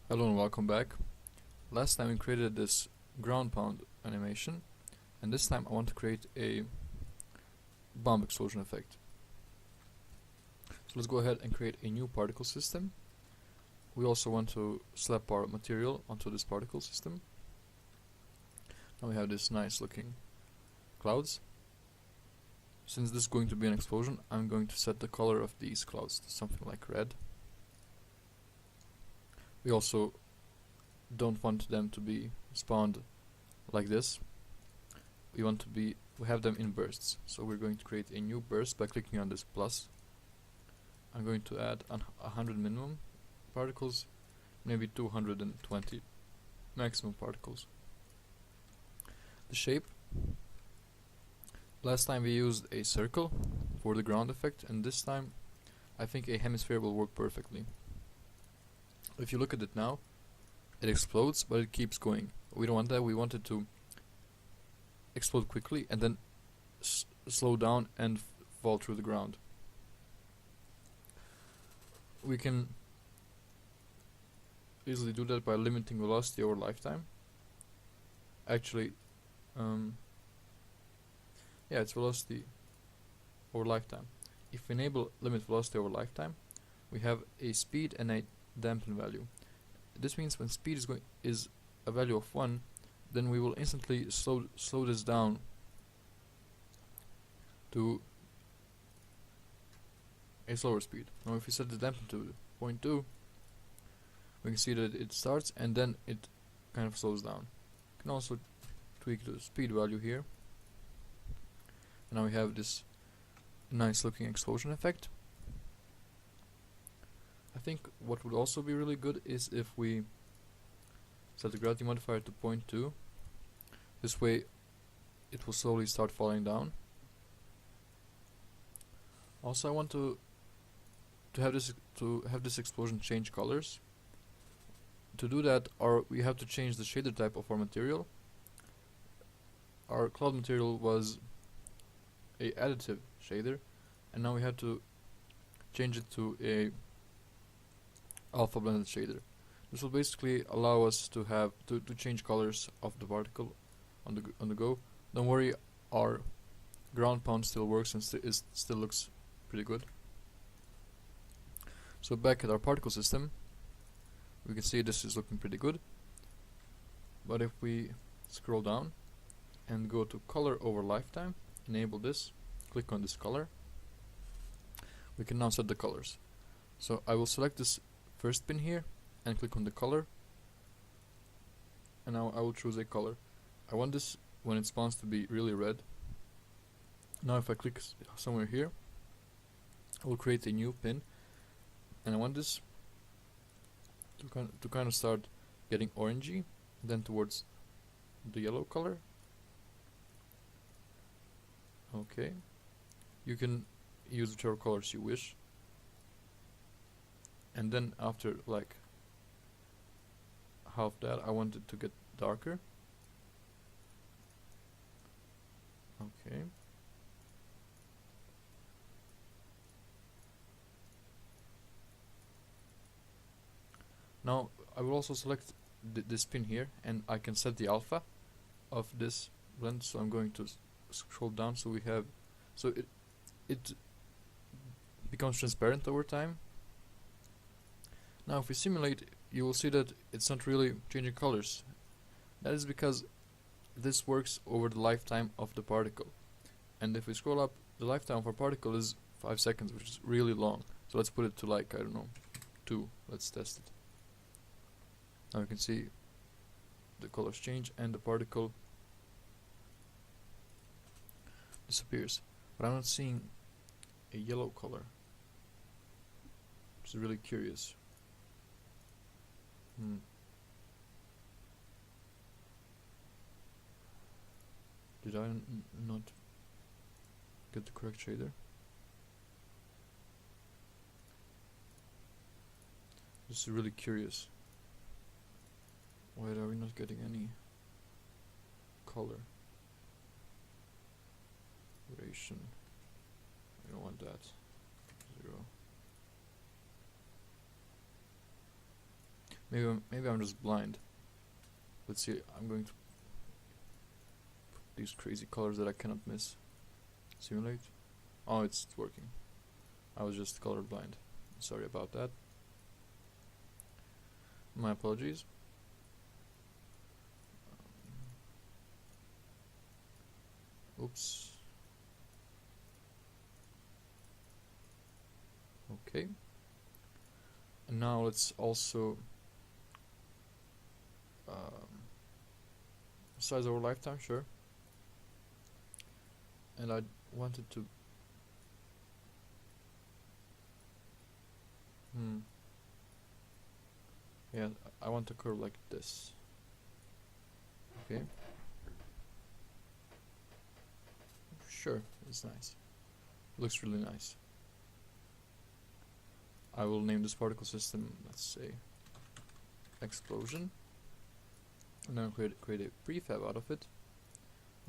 Hello and welcome back. Last time we created this ground pound animation, and this time I want to create a bomb explosion effect. So let's go ahead and create a new particle system. We also want to slap our material onto this particle system. Now we have this nice looking clouds. Since this is going to be an explosion, I'm going to set the color of these clouds to something like red. We also don't want them to be spawned like this. We have them in bursts. So we're going to create a new burst by clicking on this plus. I'm going to add 100 minimum particles, maybe 220 maximum particles. The shape. Last time we used a circle for the ground effect, and this time I think a hemisphere will work perfectly. If you look at it now, it explodes, but it keeps going. We don't want that. We want it to explode quickly and then slow down and fall through the ground. We can easily do that by limiting velocity over lifetime. Actually, yeah, it's velocity over lifetime. If we enable limit velocity over lifetime, we have a speed and a dampen value. This means when speed is a value of 1, then we will instantly slow this down to a slower speed. Now if we set the dampen to 0.2, we can see that it starts and then it kind of slows down. You can also tweak the speed value here. And now we have this nice looking explosion effect. I think what would also be really good is if we set the gravity modifier to 0.2. This way it will slowly start falling down. Also I want to have this explosion change colors. To do that, we have to change the shader type of our material. Our cloud material was a additive shader, and now we have to change it to a alpha blended shader. This will basically allow us to have to change colors of the particle on the go. Don't worry, our ground pound still works and still looks pretty good. So back at our particle system, we can see this is looking pretty good. But if we scroll down and go to color over lifetime, enable this, click on this color, we can now set the colors. So I will select this first pin here and click on the color, and now I will choose a color. I want this when it spawns to be really red. Now if I click somewhere here, I will create a new pin, and I want this to kind of start getting orangey, then towards the yellow color. Okay, you can use whichever colors you wish. And then after like half that, I want it to get darker. Okay. Now I will also select this pin here, and I can set the alpha of this blend. So I'm going to scroll down, so it becomes transparent over time. Now if we simulate, you will see that it's not really changing colors. That is because this works over the lifetime of the particle. And if we scroll up, the lifetime of our particle is 5 seconds, which is really long. So let's put it to like, I don't know, 2. Let's test it. Now you can see the colors change and the particle disappears. But I'm not seeing a yellow color, which is really curious. Did I not get the correct shader? This is really curious. Why are we not getting any color? Duration. I don't want that. 0. Maybe I'm just blind. Let's see. I'm going to put these crazy colors that I cannot miss. Simulate. Oh, it's working. I was just colorblind. Sorry about that. My apologies. Oops. Okay. And now let's also size our lifetime, sure. And I wanted to yeah, I want a curve like this. Okay. Sure, it's nice. Looks really nice. I will name this particle system, let's say, explosion. And then create a prefab out of it.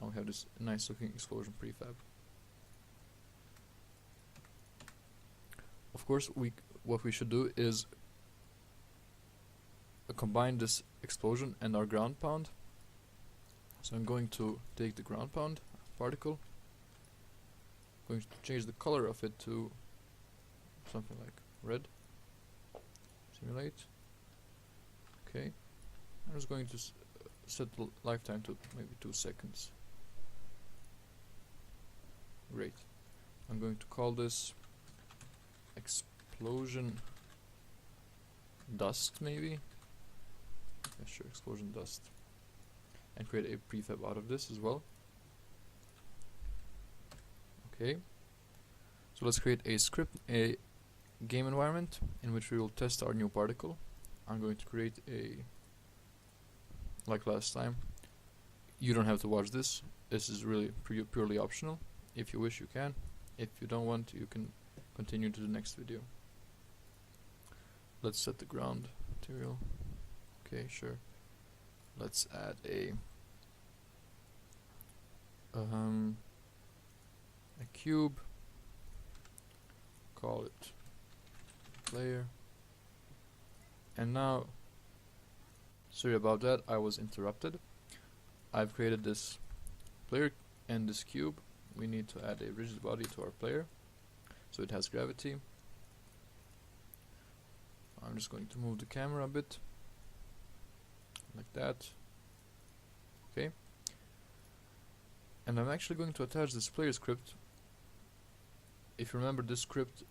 Now we have this nice looking explosion prefab. Of course, what we should do is combine this explosion and our ground pound. So I'm going to take the ground pound particle, going to change the color of it to something like red. Simulate. Okay. I'm just going to set the lifetime to maybe 2 seconds. Great. I'm going to call this explosion dust, maybe. Yeah, sure, explosion dust. And create a prefab out of this as well. Okay. So let's create a script, a game environment in which we will test our new particle. I'm going to create a, like last time. You don't have to watch this. This is really purely optional. If you wish, you can. If you don't want, you can continue to the next video. Let's set the ground material. Okay, sure. Let's add a cube. Call it player. And now, sorry about that, I was interrupted. I've created this player and this cube. We need to add a rigid body to our player, so it has gravity. I'm just going to move the camera a bit, like that. Okay. And I'm actually going to attach this player script. If you remember this script,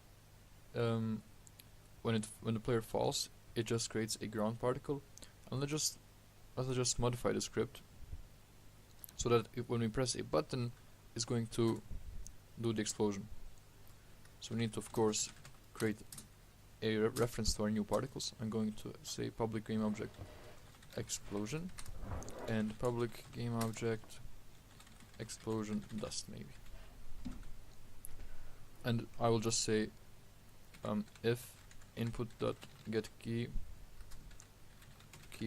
when the player falls, it just creates a ground particle. And let's just modify the script so that when we press a button, it's going to do the explosion. So we need to, of course, create a reference to our new particles. I'm going to say public game object explosion and public game object explosion dust, maybe. And I will just say if input.get key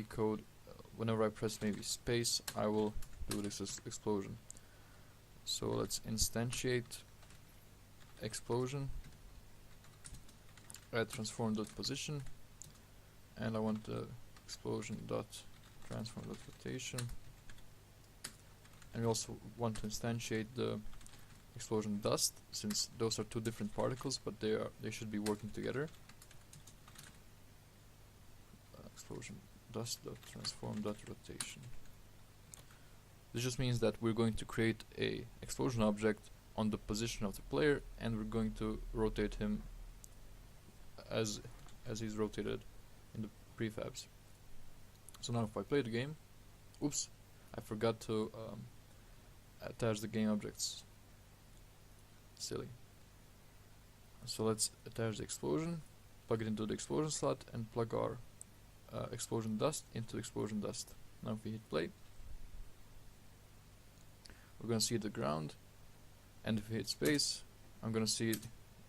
code, whenever I press maybe space, I will do this explosion. So let's instantiate explosion at transform.position, and I want the explosion.transform.rotation, and we also want to instantiate the explosion dust, since those are two different particles, but they should be working together. Explosion dust.transform.rotation. This just means that we're going to create a explosion object on the position of the player, and we're going to rotate him as he's rotated in the prefabs. So now if I play the game, oops, I forgot to attach the game objects. Silly. So let's attach the explosion, plug it into the explosion slot, and plug our explosion dust into explosion dust. Now if we hit play, we're gonna see the ground, and if we hit space, I'm gonna see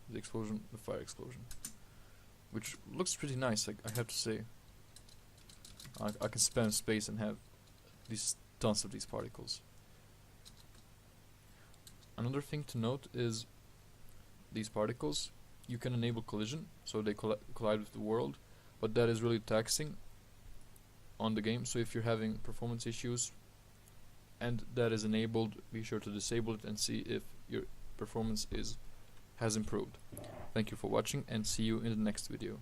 the explosion, the fire explosion, which looks pretty nice. I have to say. I can spam space and have these tons of these particles. Another thing to note is these particles, you can enable collision, so they collide with the world, but that is really taxing. on the game. So if you're having performance issues and that is enabled, be sure to disable it and see if your performance has improved. Thank you for watching, and see you in the next video.